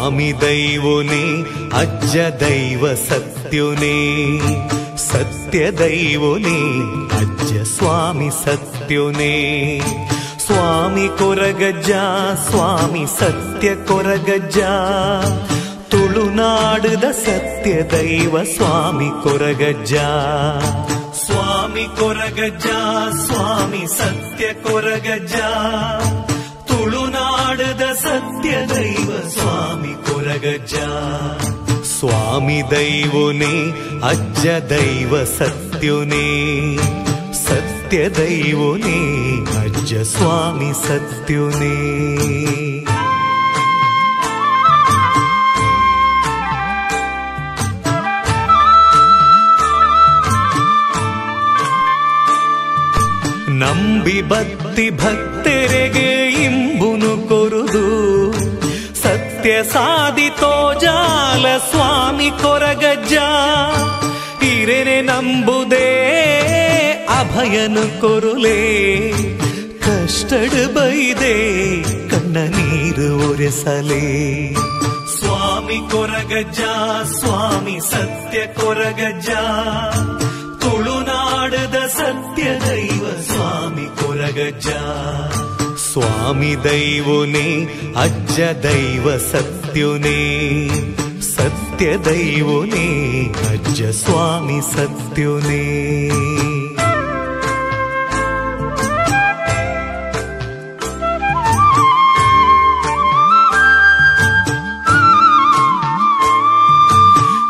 ಸ್ವಾಮಿ ದೈವನೇ ಅಜ್ಜ ದೈವ ಸತ್ಯುನೇ ಸತ್ಯ ದೈವನೇ ಅಜ್ಜ ಸ್ವಾಮಿ ಸತ್ಯುನೇ ಸ್ವಾಮಿ ಕೊರಗಜ್ಜ ಸ್ವಾಮಿ ಸತ್ಯ ಕೊರಗಜ್ಜ ತುಳುನಾಡುದ ಸತ್ಯ ದೈವ ಸ್ವಾಮಿ ಕೊರಗಜ್ಜ ಸ್ವಾಮಿ ಕೊರಗಜ್ಜ ಸ್ವಾಮಿ ಸತ್ಯ ಕೊರಗಜ್ಜ ತುಳುನಾಡುದ ಸತ್ಯ ದೈವ ಸ್ವಾಮಿ ಕೊರಗಜ್ಜ ಸ್ವಾಮಿ ದೈವನೇ ಅಜ್ಜ ದೈವ ಸತ್ಯುನೇ ಸತ್ಯ ದೈವನೇ ಅಜ್ಜ ಸ್ವಾಮಿ ಸತ್ಯುನೇ ನಂಬಿ ಭಕ್ತಿ ಭಕ್ತರಿಗೆ ಇಂಬುನು ಕೊರುದು ಸತ್ಯ ಸಾಧಿತೋ ಜಾಲ ಸ್ವಾಮಿ ಕೊರಗಜ್ಜ ಹಿರೇನೆ ನಂಬುದೇ ಅಭಯನು ಕೊರುಲೇ ಕಷ್ಟಡು ಬೈದೆ ಕಣ್ಣ ನೀರು ಒರೆಸಲೇ ಸ್ವಾಮಿ ಕೊರಗಜ್ಜ ಸ್ವಾಮಿ ಸತ್ಯ ಕೊರಗಜ್ಜ ತುಳುನಾಡುದ ಸತ್ಯ ದೈವ ಸ್ವಾಮಿ ಕೊರಗಜ್ಜ ಸ್ವಾಮಿ ದೈವನೇ ಅಜ್ಜ ದೈವ ಸತ್ಯುನೇ ಸತ್ಯ ದೈವನೇ ಅಜ್ಜ ಸ್ವಾಮಿ ಸತ್ಯುನೇ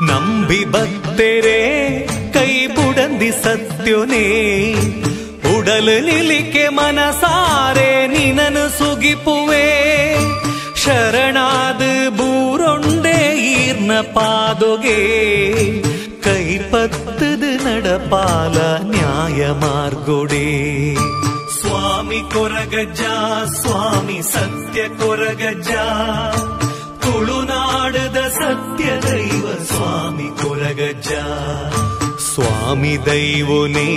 ನಂಬಿ ಭಕ್ತರೇ ಕೈ ಬುಡಂದಿ ಸತ್ಯುನೇ ಉಡಲು ನಿಲಿಕೆ ಮನಸಾರೆ ನಿನನು ಸುಗಿಪುವೆ ಶರಣಾದ ಬೂರೊಂಡೆ ಈರ್ನ ಪಾದೊಗೆ ಕೈ ಪತ್ತದ ನಡಪಾಲ ನ್ಯಾಯ ಮಾರ್ಗೊಡೆ ಸ್ವಾಮಿ ಕೊರಗಜ್ಜ ಸ್ವಾಮಿ ಸತ್ಯ ಕೊರಗಜ್ಜ ತುಳುನಾಡುದ ಸತ್ಯ ದೈವ ಸ್ವಾಮಿ ಕೊರಗಜ್ಜ ಸ್ವಾಮಿ ದೈವನೇ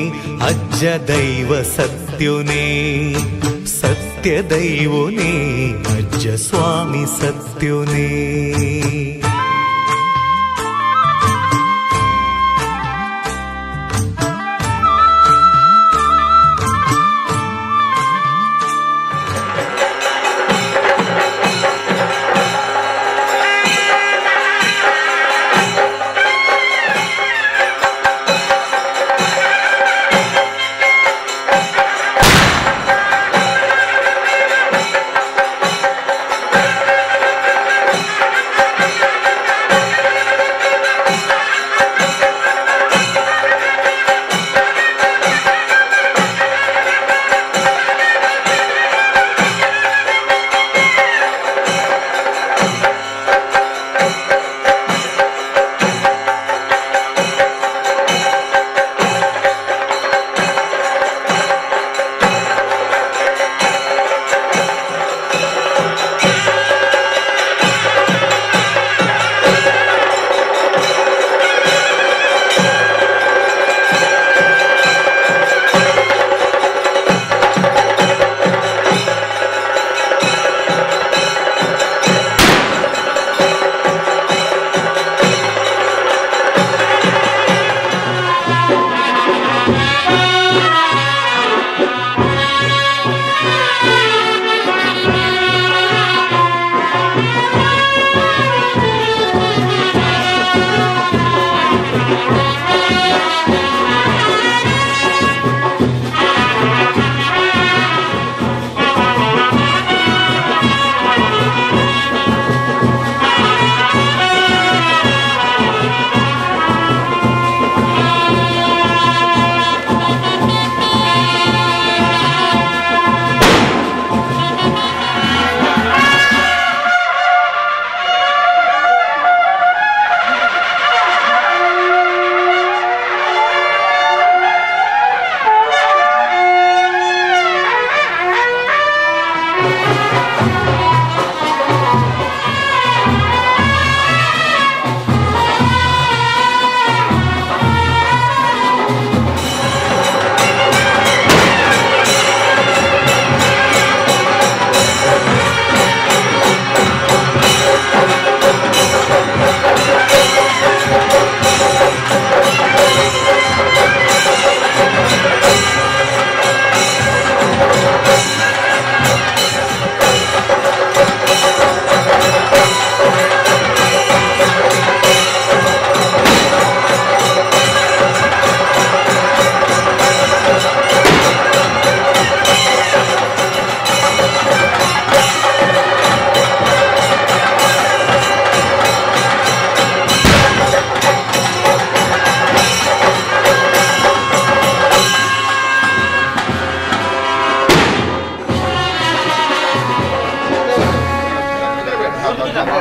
ಅಜ್ಜ ದೈವ ಸತ್ಯುನೇ ಸತ್ಯ ದೈವನೇ ಅಜ್ಜ ಸ್ವಾಮಿ ಸತ್ಯುನೇ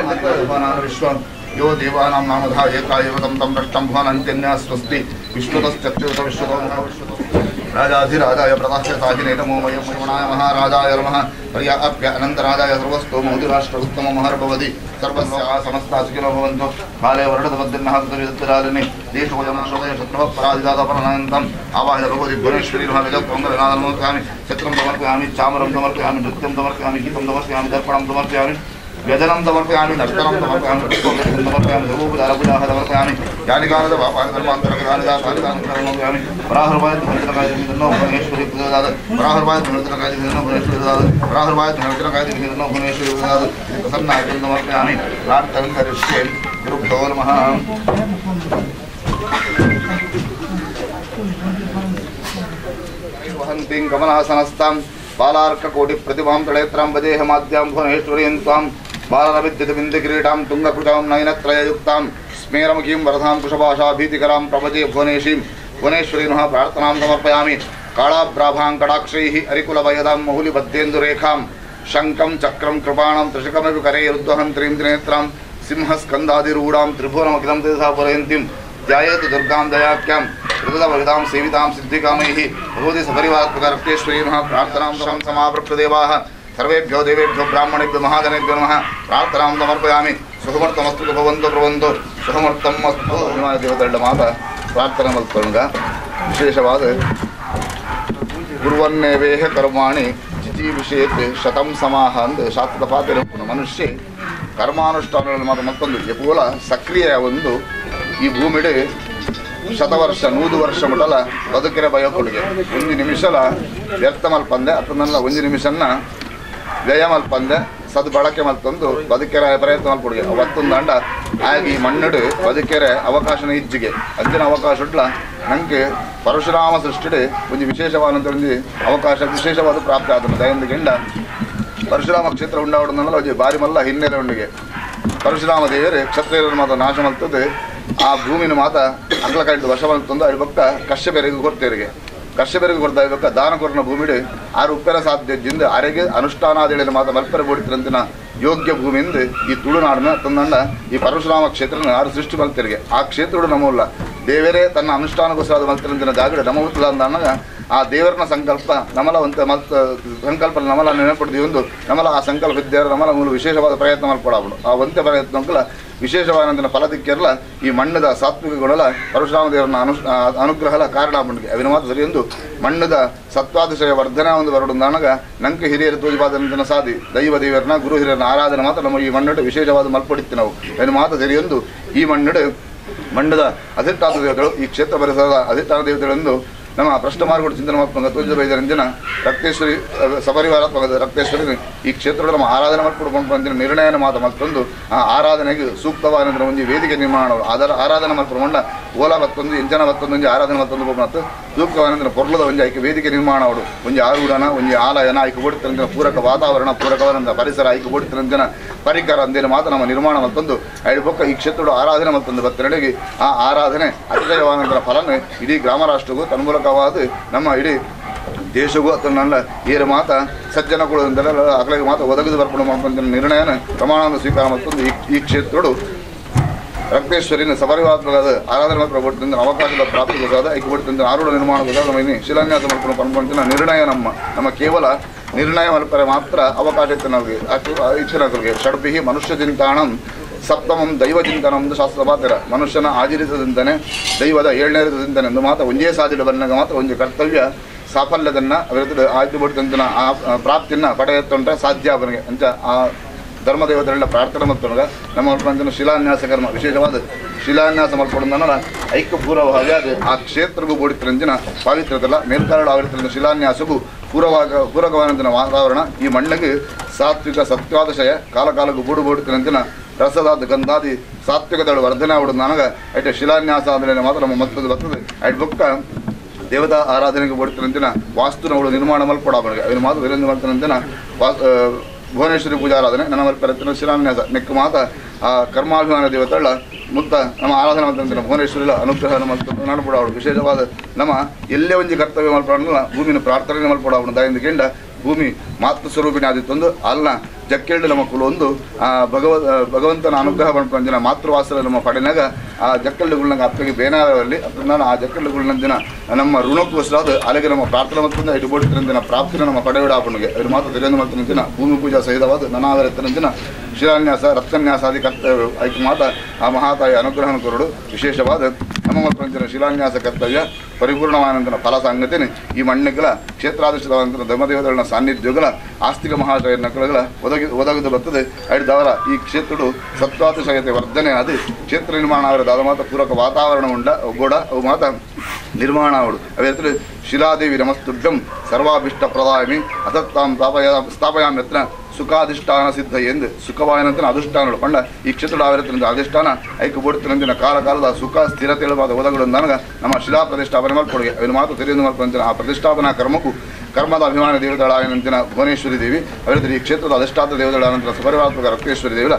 विश्व यो देवानां नामधा एका एव तं दृष्टं भुवनन्त्यन्या स्वस्ति विश्वतश्चत्युत विश्वतो राजाधिराजाय प्रदास्यताहिने नमो मयं श्रवणाय महाराजाय नमः पर्याप्य अनन्तराजाय सर्वस्तो मौदिराष्ट्रमुत्तममहर्भवति सर्वस्य समस्ता सुखिनो भवन्तु काले वर्णदबद्धिन्नः कृतविदत्तरालिनि देशोऽयं श्रोतय शत्रुः पराजितादपरनन्तम् आवाह्य भगवति भुवनेश्वरी महाविदक्कमङ्गलनादनमर्पयामि छत्रं समर्पयामि चामरं समर्पयामि नृत्यं समर्पयामि गीतं समर्पयामि दर्पणं समर्पयामि व्यजनं समर्पयामि नर्तनं समर्पयामि पुष्पं समर्पयामि सर्वोपचारपूजाः समर्पयामि यानिकानद समर्पयामि पराहर्वाय धनुर्धरकायनो भुवनेश्वरी प्रसाद पराहर्वाय धनुर्धरकायनो भुवनेश्वरी प्रसाद पराहर्वाय धनुर्धरकायनो भुवनेश्वरी प्रसाद प्रसन्नायं समर्पयामि प्रार्थनं करिष्ये गुरुभ्यो नमः वहन्तीं कमलासनस्तां बालार्ककोटिप्रतिभां तळेत्रां वदेहमाद्यां भुवनेश्वरीं त्वां बालरविद्युतबिन्दुकिरीटां तुङ्गकुटां नयनत्रययुक्तां स्मेरमुखीं वरदां कुशभाषाभीतिकरां प्रभजे भुवनेशीं भुवनेश्वरीं प्रार्थनां समर्पयामि काळाभ्राभां कटाक्षैः अरिकुलवयदां मौलिबद्धेन्दुरेखां शङ्खं चक्रं कृपाणां त्रिशकमपि करे रुद्वहन्त्रीं त्रिनेत्रां सिंहस्कन्धादिरूढां त्रिभुवनमखिलं तेजसा पुरयन्तीं ध्यायेतु दुर्गां दयाख्यां हृदयभवितां सेवितां सिद्धिकामैः भगवती सपरिवारत्मकरक्तेश्वरीं प्रार्थनां समावृक्षदेवाः सर्वेभ्यो देवेभ्यो ब्राह्मणेभ्यो महाजनेभ्यो नमः प्रार्थनां समर्पयामि सुखमर्थमस्तु भवन्तु प्रवन्तु सुखमर्थमस्तु ದೇವತೆಗಳ ಮಾತ ಪ್ರಾರ್ಥನೆ ಮಲ್ಕೊಂಡ ವಿಶೇಷವಾದ ಗುರುವನ್ನೇವೇಹ ಕರ್ಮಾಣಿ ಜಿಜೀವಿಷೇತ್ ಶತಂ ಸಮಾಹ ಅಂದ ಶಾಸ್ತ್ರದ ಪಾತ್ರ ಮನುಷ್ಯ ಕರ್ಮಾನುಷ್ಠಾನಗಳನ್ನು ಮಾತ್ರ ಮತ್ತೊಂದು ಎಪ್ಪೋಲ ಸಕ್ರಿಯ ಒಂದು ಈ ಭೂಮಿಡೆ ಶತವರ್ಷ 100 ವರ್ಷ ಮುಟಲ ಬದುಕಿರ ಭಯ ಕೊಡುಗೆ ಒಂದು ನಿಮಿಷಲ ವ್ಯರ್ಥ ಮಲ್ಪಂದೆ ಅದನ್ನೆಲ್ಲ ಒಂದು ನಿಮಿಷನ್ನ ವ್ಯಯ ಮಲ್ಪಂದೆ ಸದ್ಬಳಕೆ ಮಲ್ತೊಂದು ಬದುಕೆರೆ ಪ್ರಯತ್ನ ಮಲ್ಪೊಡುಗೆ ಅವತ್ತೊಂದು ಅಂಡ ಆಗಿ ಮಣ್ಣುಡು ಬದುಕೆರೆ ಅವಕಾಶನ ಇಜ್ಜಿಗೆ ಅಂದಿನ ಅವಕಾಶ ಉಟ್ಲ ನಂಗೆ ಪರಶುರಾಮ ಸೃಷ್ಟಿಡೆ ಒಂದು ವಿಶೇಷವಾದಂಥ ಒಂದು ಅವಕಾಶ ವಿಶೇಷವಾದ ಪ್ರಾಪ್ತಿ ಆದನು ದಯಂದು ಗೆಂಡ ಪರಶುರಾಮ ಕ್ಷೇತ್ರ ಉಂಡಾವಡನೆಲ್ಲ ಒಂದು ಬಾರಿ ಮಲ್ಲ ಹಿನ್ನೆಲೆ ಉಂಡಿಗೆ ಪರಶುರಾಮ ದೇವರೇ ಕ್ಷತ್ರಿಯರ ಮಾತ ನಾಶ ಮಲ್ತದೆ ಆ ಭೂಮಿನ ಮಾತ ಅಂಗ್ಲ ಕಾಯ್ದು ವರ್ಷ ಮಲ್ತಂದು ಅಡಿ ಪಕ್ಕ ಕಶ್ಯಪರಿಗೆ ಕೊಡ್ತೇರಿಗೆ ಕಶ್ಯಪರಿಗೆ ಕೊಡ್ತಾ ಇವಾಗ ದಾನ ಕೊರನ ಭೂಮಿಡೆ ಆರು ಉಪ್ಪೆರ ಸಾಧ್ಯದಿಂದ ಅರೆಗೆ ಅನುಷ್ಠಾನಾದಿಗಳಲ್ಲಿ ಮಾತ ಮಲ್ಪರ ಬೋಡಿತರಂತಿನ ಯೋಗ್ಯ ಭೂಮಿಯಿಂದ ಈ ತುಳುನಾಡಿನ ತಂದಂಡ ಈ ಪರಶುರಾಮ ಕ್ಷೇತ್ರನ ಆರು ಸೃಷ್ಟಿ ಮಲ್ತಿರಿಗೆ ಆ ಕ್ಷೇತ್ರಗಳು ನಮ್ಮಲ್ಲ ದೇವರೇ ತನ್ನ ಅನುಷ್ಠಾನಗೋಸ್ಕರ ಮಲ್ತಿರಂತಿನ ಜಾಗಡೆ ನಮ್ಮ ಹುತ್ತಲ ಅಂದಾಗ ಆ ದೇವರನ ಸಂಕಲ್ಪ ನಮಲ ಒಂದು ಸಂಕಲ್ಪ ನಮಲ ನೆನಪಡ್ದು ಒಂದು ನಮಲ ಆ ಸಂಕಲ್ಪ ಇದ್ದೇವೆ ನಮಲ ಮೂಲ ವಿಶೇಷವಾದ ಪ್ರಯತ್ನ ಮಲ್ಪಡಾಬಡು ಆ ಒಂದೇ ಪ್ರಯತ್ನಕ್ಕಲ್ಲ ವಿಶೇಷವಾದಂಥ ಫಲದಿಕ್ಕೆಲ್ಲ ಈ ಮಣ್ಣದ ಸಾತ್ವಿಕ ಗುಣಲ ಪರಶುರಾಮ ದೇವರನ್ನ ಅನುಗ್ರಹಲ ಕಾರಣ ಬಂದಿಗೆ ಅವಿನ ಮಾತು ಸರಿಯೊಂದು ಮಣ್ಣದ ಸತ್ವಾತಿಶಯ ವರ್ಧನೆ ಒಂದು ಬರಡು ನನಗ ನಂಗೆ ಹಿರಿಯರ ತೋಜಿಪಾದಂತನ ಸಾಧಿ ದೈವ ದೇವರನ್ನ ಗುರು ಹಿರಿಯರನ್ನ ಆರಾಧನೆ ಮಾತ್ರ ನಮ್ಮ ಈ ಮಣ್ಣಡು ವಿಶೇಷವಾದ ಮಲ್ಪಡಿತ್ತು ನಾವು ಅವಿನ ಮಾತು ಸರಿಯೊಂದು ಈ ಮಣ್ಣಡು ಮಣ್ಣದ ಅಧಿಷ್ಠಾನ ದೇವತೆಗಳು ಈ ಕ್ಷೇತ್ರ ಪರಿಸರದ ಅಧಿಷ್ಠಾನ ದೇವತೆಗಳೆಂದು ನಮ್ಮ ಪ್ರಶ್ನ ಮಾರ್ಗಗಳು ಚಿಂತನೆ ಮಾಡ್ಕೊಂಡು ತೋಜ ಬೈದರಂಜನ ರಕ್ತೇಶ್ವರಿ ಸಪರಿವಾರಾತ್ಮಕ ರಕ್ತೇಶ್ವರಿ ಈ ಕ್ಷೇತ್ರದಲ್ಲಿ ನಮ್ಮ ಆರಾಧನೆ ಮಾಡ್ಕೊಂಡು ಅಂದಿನ ನಿರ್ಣಯನ ಮಾತು ಮತ್ತೊಂದು ಆ ಆರಾಧನೆಗೆ ಸೂಕ್ತವಾದ ಒಂದು ವೇದಿಕೆ ನಿರ್ಮಾಣ ಅದರ ಆರಾಧನೆ ಮಾಡ್ಕೊಂಡ ಓಲಾ ಮತ್ತೊಂದು ಎಂಜನ ಮತ್ತೊಂದು ಆರಾಧನೆ ಮತ್ತೊಂದು ಮತ್ತು ಸೂಕ್ತವಾದ ಪೊರ್ಲದ ಒಂದು ಆಯ್ಕೆ ವೇದಿಕೆ ನಿರ್ಮಾಣ ಅವಡು ಒಂದು ಆರೂಢನ ಒಂದು ಆಲಯನ ಆಯ್ಕೆ ಕೊಡ್ತಿರಂಜನ ಪೂರಕ ವಾತಾವರಣ ಪೂರಕವಾದಂಥ ಪರಿಸರ ಆಯ್ಕೆ ಕೊಡ್ತಿರಂಜನ ಪರಿಕರ ಅಂದೇನು ಮಾತು ನಮ್ಮ ನಿರ್ಮಾಣ ಮತ್ತೊಂದು ಐದು ಪಕ್ಕ ಈ ಕ್ಷೇತ್ರದ ಆರಾಧನೆ ಮತ್ತೊಂದು ಬತ್ತನೆಡೆಗೆ ಆ ಆರಾಧನೆ ಅತಿಶಯವಾದಂಥ ಫಲನ ಇಡೀ ಗ್ರಾಮ ರಾಷ್ಟ್ರಗೂ ತನ್ಮೂಲಕವಾದ ನಮ್ಮ ಇಡೀ ದೇಶಗೂ ಅಥವಾ ನನ್ನ ಏರ ಮಾತ ಸಜ್ಜನಗಳು ಅಂತೆಲ್ಲ ಅಗಲಿಗೆ ಮಾತ ಒದಗಿದು ಬರ್ಕೊಂಡು ಮಾಡ್ಕೊಂಡ ನಿರ್ಣಯನ ಪ್ರಮಾಣವನ್ನು ಸ್ವೀಕಾರ ಮತ್ತೊಂದು ಈ ಕ್ಷೇತ್ರಗಳು ರಕ್ತೇಶ್ವರಿನ ಸಪರಿವಾತ್ಮಕವಾದ ಆರಾಧನೆ ಕೊಟ್ಟಿದ್ದ ಅವಕಾಶದ ಪ್ರಾಪ್ತಿಗೋಸ್ಕರ ಐಕ್ಯ ಕೊಟ್ಟಿದ್ದ ಆರೂಢ ನಿರ್ಮಾಣಗೋಸ್ಕರ ನಮ್ಮ ಇನ್ನು ಶಿಲಾನ್ಯಾಸ ಮಾಡ್ಕೊಂಡು ಪಂಡ್ಕೊಂಡ ನಿರ್ಣಯ ನಮ್ಮ ಕೇವಲ ನಿರ್ಣಯ ಮಲ್ಪರೆ ಮಾತ್ರ ಅವಕಾಶ ಇತ್ತು ನಮಗೆ ಇಚ್ಛೆನಗಳಿಗೆ ಷಡ್ಭಿ ಮನುಷ್ಯ ಚಿಂತಾಣಂ ಸಪ್ತಮಂ ದೈವ ಚಿಂತನ ಒಂದು ಶಾಸ್ತ್ರ ಪಾತ್ರ ಮನುಷ್ಯನ ಆಚರಿತ ಚಿಂತನೆ ದೈವದ 7ನೇ ಚಿಂತನೆ ಎಂದು ಮಾತ್ರ ಒಂದೇ ಸಾಧ್ಯತೆ ಬಂದಾಗ ಮಾತ್ರ ಒಂದು ಕರ್ತವ್ಯ ಸಾಫಲ್ಯದನ್ನು ಅವರ ಆಯ್ದು ಬಿಡ್ತಂತನ ಆ ಪ್ರಾಪ್ತಿಯನ್ನು ಪಡೆಯುತ್ತಂಟ ಸಾಧ್ಯ ಅವನಿಗೆ ಅಂತ ಆ ಧರ್ಮದೇವತೆಗಳ ಪ್ರಾರ್ಥನೆ ಮಾಡ್ಕೊಂಡಾಗ ನಮ್ಮ ಪ್ರಪಂಚನ ಶಿಲಾನ್ಯಾಸ ಕರ್ಮ ವಿಶೇಷವಾದ ಶಿಲಾನ್ಯಾಸ ಮಾಡ್ಕೊಂಡ ಐಕ್ಯಪೂರ್ವವಾಗಿ ಅದು ಆ ಕ್ಷೇತ್ರಗೂ ಬೋಡಿತರಂಜಿನ ಪಾವಿತ್ರದಲ್ಲ ಮೇಲ್ಕಾರಡು ಆಗಿರ್ತಂಥ ಶಿಲಾನ್ಯಾಸಗೂ ಪೂರಕವಾದಂಥ ವಾತಾವರಣ ಈ ಮಣ್ಣಿಗೆ ಸಾತ್ವಿಕ ಸತ್ವಾದಶಯ ಕಾಲಕ್ಕೂ ಬೋಡಿತರಂಜಿನ ರಸದಾದ ಗಂಧಾದಿ ಸಾತ್ವಿಕದಳು ವರ್ಧನೆ ಆಗೋದು ನನಗೆ ಐಟೆ ಶಿಲಾನ್ಯಾಸ ಆದ್ಮೇಲೆ ಮಾತ್ರ ನಮ್ಮ ಮತ್ತದು ಬರ್ತದೆ ಐಟ್ ಬುಕ್ಕ ದೇವತಾ ಆರಾಧನೆಗೆ ಬೋಡಿತರಂಜಿನ ವಾಸ್ತುನ ಅವಳು ನಿರ್ಮಾಣ ಮಲ್ಪಡಾಬನಿಗೆ ಅವನ ಮಾತು ವಿರಂಜ ಮಾಡ್ತಾನಂತಿನ ಭುವನೇಶ್ವರಿ ಪೂಜಾರಾಧನೆ ನನ್ನ ಮಲ್ಪರತ್ತಿನ ಶಿಲಾನ್ಯಾಸ ನೆಕ್ಕ ಮಾತ ಆ ಕರ್ಮಾಭಿಮಾನ ದೇವತೆಗಳ ಮುಕ್ತ ನಮ್ಮ ಆರಾಧನೆ ಮಾಡ್ತಂತಿನ ಭುವನೇಶ್ವರಿಲ ಅನುಗ್ರಹ ನಡ್ಪಡಾವಳು ವಿಶೇಷವಾದ ನಮ್ಮ ಎಲ್ಲೇ ಒಂದು ಕರ್ತವ್ಯ ಮಲ್ಪಡಲ್ಲ ಭೂಮಿನ ಪ್ರಾರ್ಥನೆ ಮಲ್ಪಡಾವಣ ದಯಿಂದ ಕೆಂಡ ಭೂಮಿ ಮಾತೃ ಸ್ವರೂಪಿನ ಆದಿತ್ತೊಂದು ಅಲ್ಲ ಜಕ್ಕೆರಡು ಮಕ್ಕಳು ಒಂದು ಭಗವಂತನ ಅನುಗ್ರಹ ಪಂಪಂಜನ ಮಾತೃವಾಸಲ ನಮ್ಮ ಪಡೆನಾಗ ಆ ಜಕ್ಕಳ್ಳುಗಳನ್ನ ಅಪ್ಪಗೆ ಬೇನಾರಲ್ಲಿ ಅದನ್ನ ಆ ಜಕ್ಕಳ್ಳುಗಳನ್ನ ನಮ್ಮ ಋಣಕ್ಕೋಸ್ಕರ ಅಲ್ಲಿಗೆ ನಮ್ಮ ಪ್ರಾರ್ಥನೆ ಮತ್ತು ಇಡುಬೋಟಿನ ಪ್ರಾಪ್ತಿನ ನಮ್ಮ ಪಡೆವಿಡಾಪನಿಗೆ ಅವ್ರು ಮಾತ್ರ ತಿರುವಂತ ಮಾಡ್ತಿನ ಭೂಮಿ ಪೂಜಾ ಸಹಿತವಾದ ನನಾವರತ್ತಿನ ಶಿಲಾನ್ಯಾಸ ರತ್ನನ್ಯಾಸಾದಿ ಕರ್ತವ್ಯ ಐಕ್ ಮಾತ ಆ ಮಹಾತಾಯಿ ಅನುಗ್ರಹನ ಕೊರಡು ವಿಶೇಷವಾದ ನಮ್ಮ ಮಕ್ಕಳ ಶಿಲಾನ್ಯಾಸ ಕರ್ತವ್ಯ ಪರಿಪೂರ್ಣವಾದಂತಹ ಫಲ ಸಂಗತಿನೇ ಈ ಮಣ್ಣಿಗಳ ಕ್ಷೇತ್ರಾಧಿಷ್ಠಿತವಾದಂತಹ ಧರ್ಮದೇವತೆಗಳ ಸಾನ್ನಿಧ್ಯಗಳ ಆಸ್ತಿಕ ಮಹಾಶಯ ನಕಲಗಳ ಒದಗಿದು ಬರ್ತದೆ ಐದವರ ಈ ಕ್ಷೇತ್ರಡು ಸತ್ವಾತಿಶಯತೆ ವರ್ಧನೆ ಅದು ಕ್ಷೇತ್ರ ನಿರ್ಮಾಣ ಅವರದ್ದು ಅದು ಮಾತ್ರ ಪೂರಕ ವಾತಾವರಣ ಉಂಡ ಗೋಡ ಅವು ಮಾತ್ರ ನಿರ್ಮಾಣ ಅವಳು ಅವೆತ್ತಲು ಶಿಲಾದೇವಿ ನಮಸ್ತುಭ್ಯಂ ಸರ್ವಾಭಿಷ್ಟ ಪ್ರದಾಯಮಿ ಅಸತ್ತಾಂ ಸ್ಥಾಪಯಾಮ್ ಯತ್ನ ಸುಖಾಧಿಷ್ಠಾನ ಸಿದ್ಧ ಎಂದು ಸುಖವಾಯನಂತನ ಅಧಿಷ್ಠಾನಗಳು ಪಂಡ ಈ ಕ್ಷೇತ್ರ ಆವಿರತ್ತಿನ ಅಧಿಷ್ಠಾನ ಐಕ್ಯಬೋಡ್ತಿನಂತಿನ ಕಾಲದ ಸುಖ ಸ್ಥಿರತೆಳುವಾದ ಒದಗಳು ನನಗೆ ನಮ್ಮ ಶಿಲಾ ಪ್ರತಿಷ್ಠಾಪನೆ ಮಾಡ್ಕೊಡುಗೆ ಅವನು ಮಾತು ತೆರೆದು ಮಾಡ್ಕೊಂತಿನ ಆ ಪ್ರತಿಷ್ಠಾಪನಾ ಕರ್ಮಕ್ಕೂ ಕರ್ಮದ ಅಭಿಮಾನ ದೇವತೆಗಳಾಗಿನಂತಿನ ಭುವನೇಶ್ವರಿ ದೇವಿ ಅವರಿದ್ರೆ ಈ ಕ್ಷೇತ್ರದ ಅಧಿಷ್ಠಾತ ದೇವತೆಗಳ ನಂತರ ಸಪರಿವಾತ್ಮಕ ರಕ್ತೇಶ್ವರಿ ದೇವಿಲ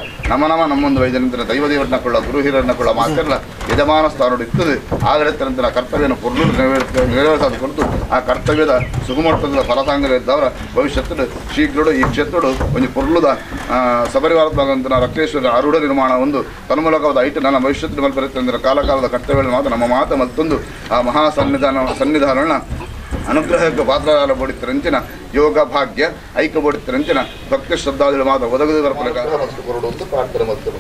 ನಮ್ಮೊಂದು ವೈದ್ಯನಂತಿನ ದೈವ ದೇವರನ್ನ ಕೊಳ್ಳ ಗುರು ಹಿರಿಯರನ್ನ ಕೊಳ್ಳ ಮಾತೆಲ್ಲ ಯಜಮಾನ ಸ್ಥಾನೋಡು ಇರ್ತದೆ ಆಗಡೆತ್ತನಂತಿನ ಕರ್ತವ್ಯನ ಪೂರ್ಣ ನೆರವೇರಿಸೋದು ಕೊರತು ಆ ಕರ್ತವ್ಯದ ಸುಗಮಟ್ಟದ ಫಲಸಾಂಗರ ಇದ್ದವರ ಭವಿಷ್ಯತ್ತು ಶೀಘ್ರಡು ಈ ಕ್ಷೇತ್ರಡು ಒಂದು ಪೊರ್ಲುದ ಸಪರಿವಾರತ್ಮಕಂತಿನ ರಕ್ತೇಶ್ವರ ಆರೂಢ ನಿರ್ಮಾಣ ಒಂದು ತನ್ಮೂಲಕವಾದ ಐಟು ನನ್ನ ಭವಿಷ್ಯದ ಮಲ್ಪರಿತಂದಿನ ಕಾಲಕಾಲದ ಕರ್ತವ್ಯ ಮಾತ್ರ ನಮ್ಮ ಮಾತ ಮತ್ತೊಂದು ಆ ಮಹಾ ಸನ್ನಿಧಾನಗಳನ್ನ ಅನುಗ್ರಹಕ್ಕೆ ಪಾತ್ರರಾಲ ಬೋಡಿತರಂಚಿನ ಯೋಗ ಭಾಗ್ಯ ಐಕ್ಯ ಬೋಡಿತರಂಚಿನ ಭಕ್ತಿ ಶ್ರದ್ಧಾದಿಗಳು ಮಾತ್ರ ಒದಗದು ಬರಪಡಕ ಪ್ರಾರ್ಥನೆ ಮತ್ತು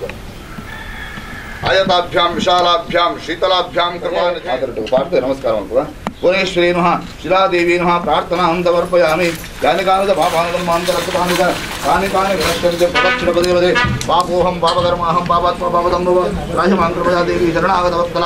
ಆಯತಾಭ್ಯಾಂ ವಿಶಾಲಾಭ್ಯಾಂ ಶೀತಲಾಭ್ಯಾಂ ಪಾಠ ನಮಸ್ಕಾರ ಮಾಡ್ತದ ಭುವನೇಶ್ವರಿ ನಮಃ ಶಿಲಾದೇವಿ ನಮಃ ಪ್ರಾರ್ಥನಾ ಸಮರ್ಪಯಾಮಿ ಯಾನಿ ಕಾನದ ಪಾಪಾನಂತರಕೃತಾನಿದ ಕಾನಿ ಕಾನಿ ವಿನಶ್ಯಂತೆ ಪ್ರದಕ್ಷಿಣ ಪದೇ ಪದೇ ಪಾಪೋಹಂ ಪಾಪಕರ್ಮಾಹಂ ಪಾಪಾತ್ಮ ಪಾಪದಂಭವ ರಾಹಿಮಾಂ ಕೃಪಯಾ ದೇವಿ ಶರಣಾಗತ ವತ್ಸಲ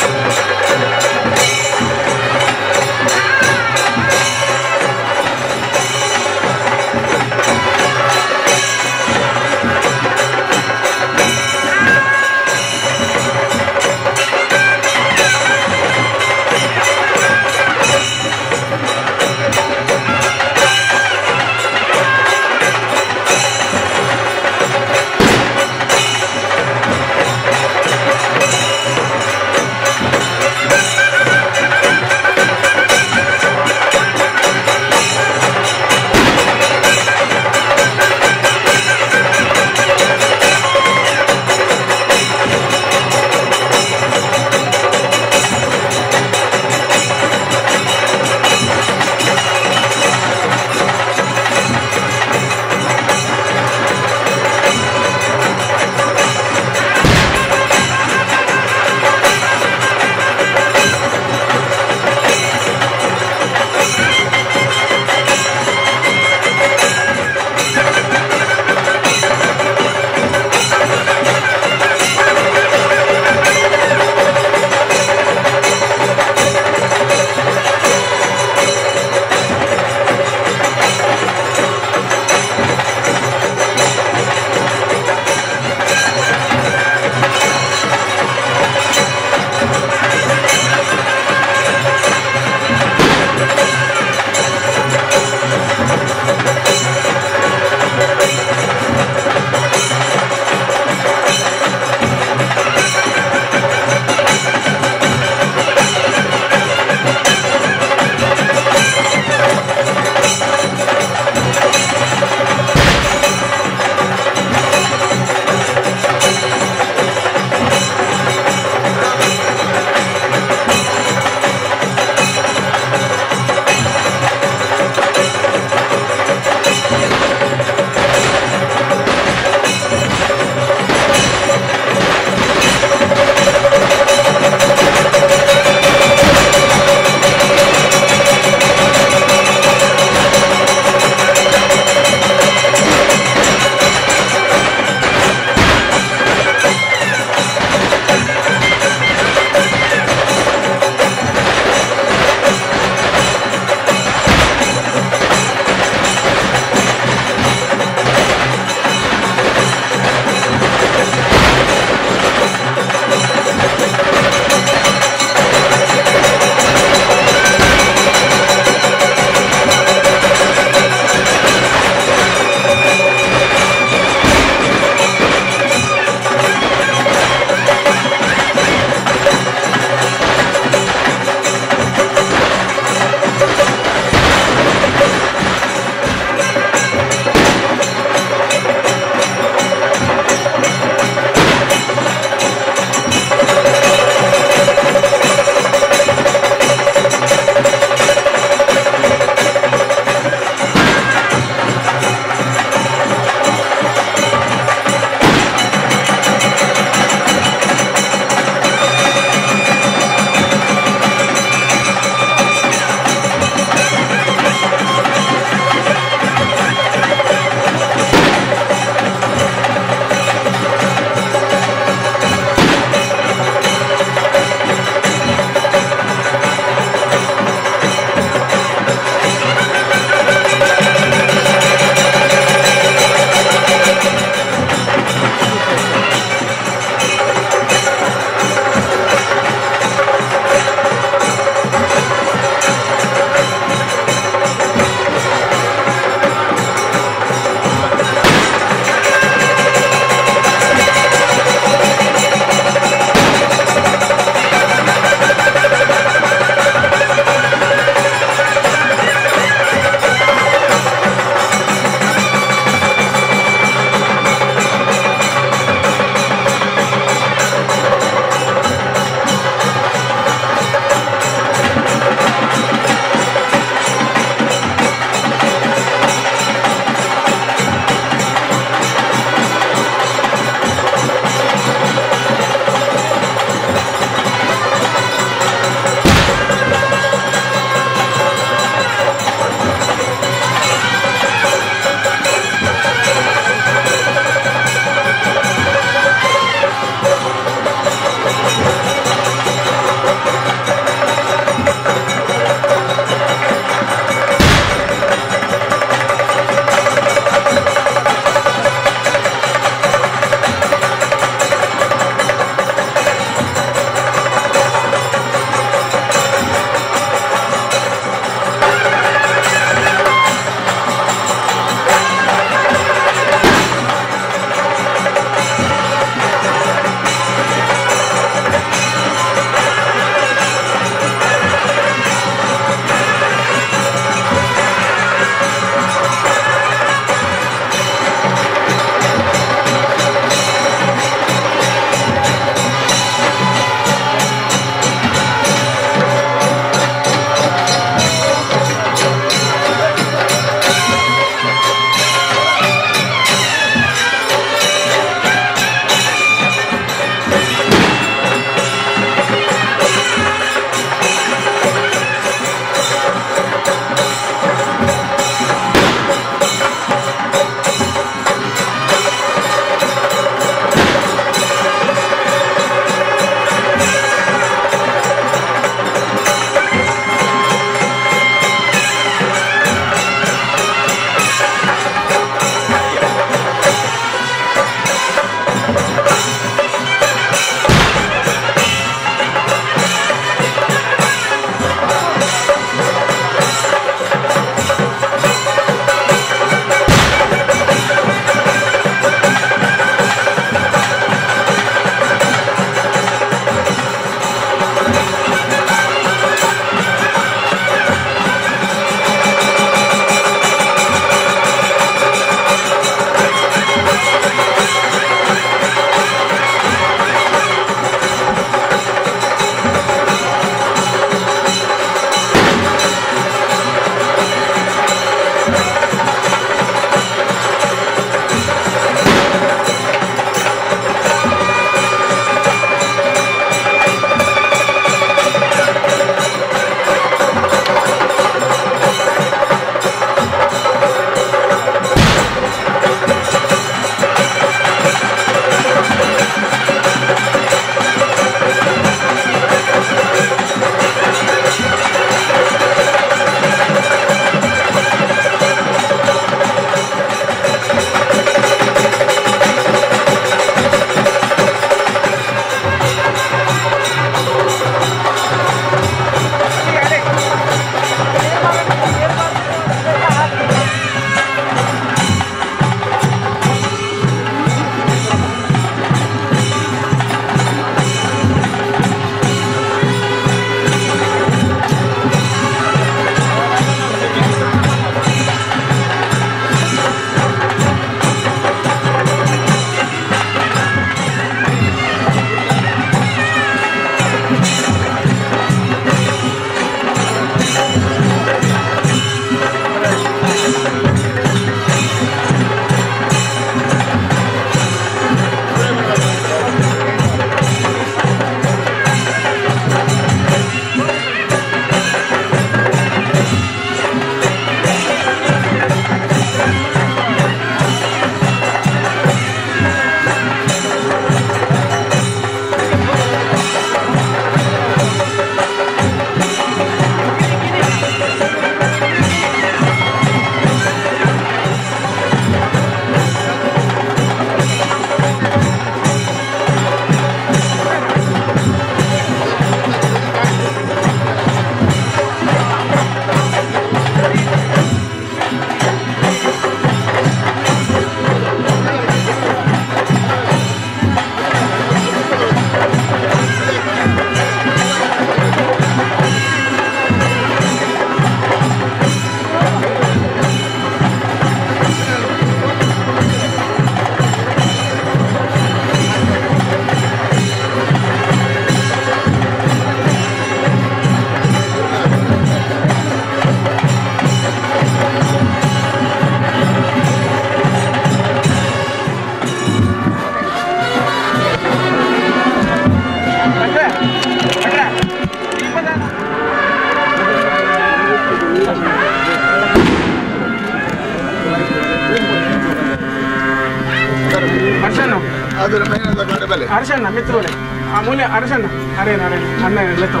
ಅರಶಣ್ಣ ಮಿತ್ರಳೆ ಆ ಮೂಲೆ ಅರಶಣ್ಣ ಅರೇನ ಅನ್ನ ಲೆತ್ತೋ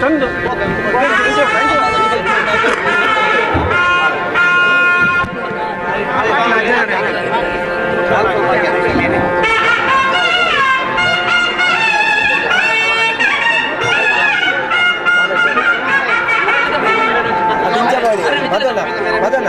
ಚಂದು ಮದನ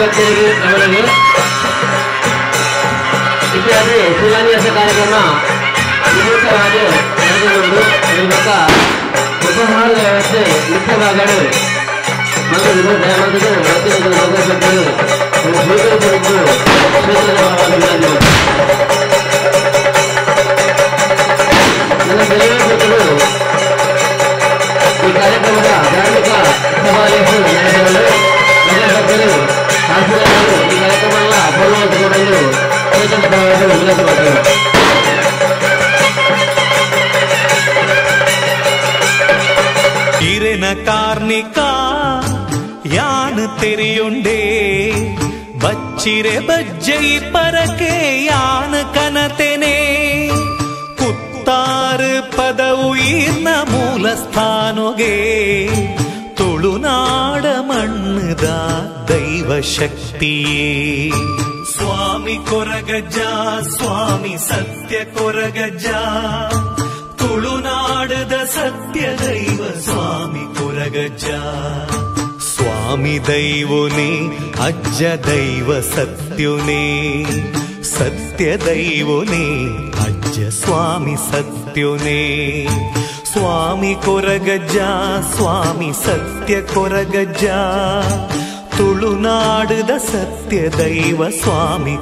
ಭಕ್ತರಿಗೆ ಗಮನಕ್ಕೆ ಇತ್ಯಾದಿ ಶಿಲಾನ್ಯಾಸ ಕಾರ್ಯಕ್ರಮ ನಿಮಿತ್ತವಾಗಿ ನಡೆದುಕೊಂಡು ಇರುವಾಗ ಉಪಹಾರದ ವ್ಯವಸ್ಥೆ ಮುಖ್ಯವಾಗಲು ಮತ್ತು ದಯಮಾಡಿದ ಭಕ್ತರಿಗೆ ಭಕ್ತರು ಸ್ವೀಕರಿಸಬೇಕು ಕ್ಷೇತ್ರದ ಕಾರ್ಣಿಕ ಯಾನ್ ತೆರೆಯುಂಡೇ ಬಚ್ಚಿರೆ ಬಜ್ಜೈ ಪರಕೆ ಯಾನ್ ಕನತೆನೆ ಕುತ್ತಾರು ಪದವು ಈರ್ನ ಮೂಲ ಸ್ಥಾನೊಗೆ ತುಳುನಾಡ ಮಣ್ಣದ ದೈವ ಶಕ್ತಿಯೇ ಸ್ವಾಮಿ ಕೊರಗಜ್ಜ ಸ್ವಾಮಿ ಸತ್ಯ ಕೊರಗಜ್ಜ ತುಳುನಾಡದ ಸತ್ಯ ದೈವ ಸ್ವಾಮಿ ಕೊರಗಜ್ಜ ಸ್ವಾಮಿ ದೈವನೇ ಅಜ್ಜ ದೈವ ಸತ್ಯುನೇ ಸತ್ಯ ದೈವನೇ ಅಜ್ಜ ಸ್ವಾಮಿ ಸತ್ಯುನೇ ಸ್ವಾಮಿ ಕೊರಗಜ್ಜ ಸ್ವಾಮಿ ಸತ್ಯ ಕೊರಗಜ್ಜ ತುಳುನಾಡದ ಸತ್ಯ ದೈವ ಸ್ವಾಮಿ